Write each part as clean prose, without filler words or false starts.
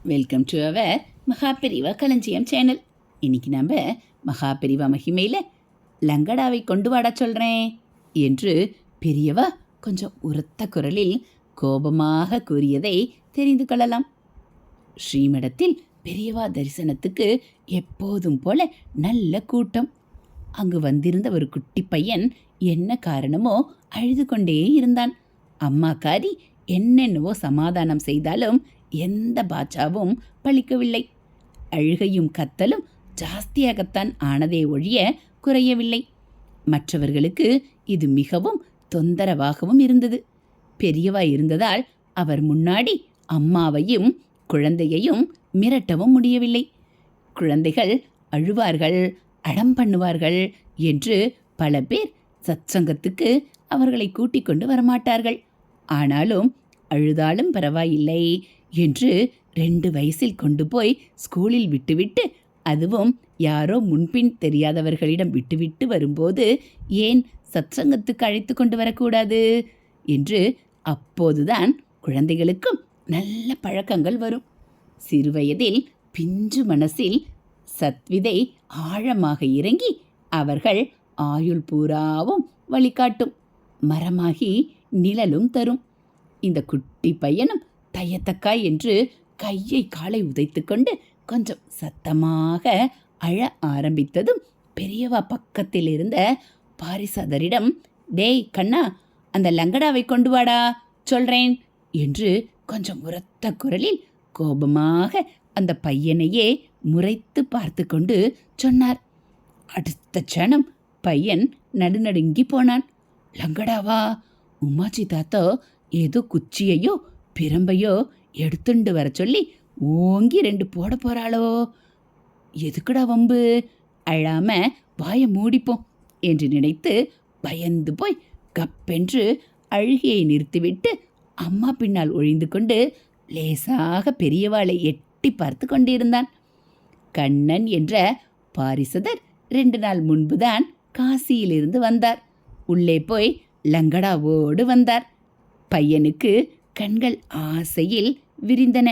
Welcome to our Maha Periyava களஞ்சியம் channel. இன்னைக்கு நம்ம மகாபெரிவா மகிமையில் லங்கடாவை கொண்டு வாடா சொல்கிறேன் என்று பெரியவா கொஞ்சம் உரத்த குரலில் கோபமாக கூறியதை தெரிந்து கொள்ளலாம். ஸ்ரீமடத்தில் பெரியவா தரிசனத்துக்கு எப்போதும் போல நல்ல கூட்டம். அங்கு வந்திருந்த ஒரு குட்டி பையன் என்ன காரணமோ அழுது கொண்டே இருந்தான். அம்மாக்காரி என்னென்னவோ சமாதானம் செய்தாலும் எந்த பாட்சாவும் பழிக்கவில்லை. அழுகையும் கத்தலும் ஜாஸ்தியாகத்தான் ஆனதே ஒழிய குறையவில்லை. மற்றவர்களுக்கு இது மிகவும் தொந்தரவாகவும் இருந்தது. பெரியவா இருந்ததால் அவர் முன்னாடி அம்மாவையும் குழந்தையையும் மிரட்டவும் முடியவில்லை. குழந்தைகள் அழுவார்கள், அடம் பண்ணுவார்கள் என்று பல பேர் சத்சங்கத்துக்கு அவர்களை கூட்டிக் கொண்டு வரமாட்டார்கள். ஆனாலும் அழுதாலும் பரவாயில்லை என்று 2 வயசில் கொண்டு போய் ஸ்கூலில் விட்டுவிட்டு, அதுவும் யாரோ முன்பின் தெரியாதவர்களிடம் விட்டுவிட்டு வரும்போது ஏன் சத்சங்கத்துக்கு அழைத்து கொண்டு வரக்கூடாது என்று அப்போதுதான் குழந்தைகளுக்கும் நல்ல பழக்கங்கள் வரும். சிறுவயதில் பிஞ்சு மனசில் சத்விதை ஆழமாக இறங்கி அவர்கள் ஆயுள் பூராவும் வழிகாட்டும், மரமாகி நிழலும் தரும். இந்த குட்டி பையனும் தையத்தக்காய் என்று கையை காலை உதைத்து கொண்டு கொஞ்சம் சத்தமாக அழ ஆரம்பித்ததும் பெரியவா பக்கத்தில் இருந்த பாரிசாதரிடம், டேய் கண்ணா, அந்த லங்கடாவை கொண்டு வாடா சொல்றேன் என்று கொஞ்சம் உரத்த குரலில் கோபமாக அந்த பையனையே முறைத்து பார்த்து கொண்டு சொன்னார். அடுத்த க்ஷணம் பையன் நடுநடுங்கி போனான். லங்கடாவா? உமாச்சி தாத்தா ஏதோ குச்சியையோ பிரம்பையோ எடுத்துண்டு வர சொல்லி ஓங்கி 2 போட போகிறாளோ? எதுக்குடா வம்பு? அழாம வாயை மூடிப்போம் என்று நினைத்து பயந்து போய் கப்பென்று அழுகையை நிறுத்திவிட்டு அம்மா பின்னால் ஒழிந்து கொண்டு லேசாக பெரியவாளை எட்டி பார்த்து கொண்டிருந்தான். கண்ணன் என்ற பாரிசதர் 2 நாள் முன்புதான் காசியிலிருந்து வந்தார். உள்ளே போய் லங்கடாவோடு வந்தார். பையனுக்கு கண்கள் ஆசையில் விரிந்தன.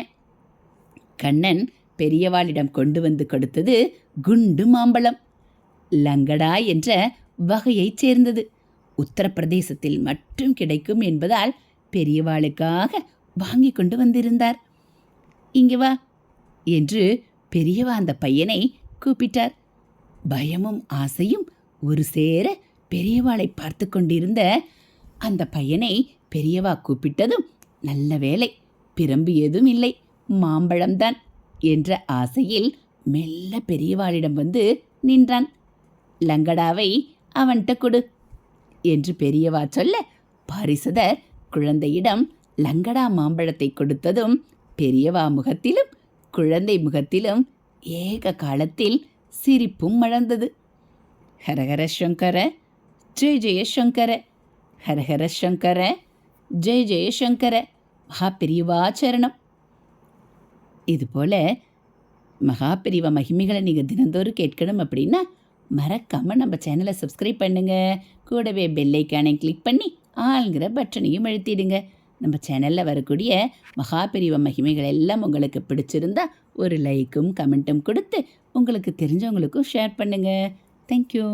கண்ணன் பெரியவாளிடம் கொண்டு வந்து கொடுத்தது குண்டு மாம்பழம். லங்கடா என்ற வகையைச் சேர்ந்தது. உத்தரப்பிரதேசத்தில் மட்டும் கிடைக்கும் என்பதால் பெரியவாளுக்காக வாங்கி கொண்டு வந்திருந்தார். இங்கே வா என்று பெரியவா அந்த பையனை கூப்பிட்டார். பயமும் ஆசையும் ஒரு சேர பெரியவாளை பார்த்து கொண்டிருந்த அந்த பையனை பெரியவா கூப்பிட்டதும், நல்ல வேளை பிரம்பு ஏதும் இல்லை, மாம்பழம்தான் என்ற ஆசையில் மெல்ல பெரியவாளிடம் வந்து நின்றான். லங்கடாவை அவன்கிட்ட கொடு என்று பெரியவா சொல்ல, பாரிசதர் குழந்தையிடம் லங்கடா மாம்பழத்தை கொடுத்ததும் பெரியவா முகத்திலும் குழந்தை முகத்திலும் ஏக காலத்தில் சிரிப்பும் மலர்ந்தது. ஹரஹர சங்கர ஜெய ஜெய சங்கர, ஹரஹர சங்கர ஜெய ஜெய சங்கர, மகாபெரிவா சரணம். இதுபோல் மகாபெரிவா மகிமைகளை நீங்கள் தினந்தோறும் கேட்கணும் அப்படின்னா மறக்காமல் நம்ம சேனலை சப்ஸ்கிரைப் பண்ணுங்கள். கூடவே பெல்லைக்கானை கிளிக் பண்ணி ஆளுங்கிற பட்டனையும் அழுத்திடுங்க. நம்ம சேனலில் வரக்கூடிய மகாபெரிவா மகிமைகள் எல்லாம் உங்களுக்கு பிடிச்சிருந்தா ஒரு லைக்கும் கமெண்ட்டும் கொடுத்து உங்களுக்கு தெரிஞ்சவங்களுக்கும் ஷேர் பண்ணுங்கள். தேங்க்யூ.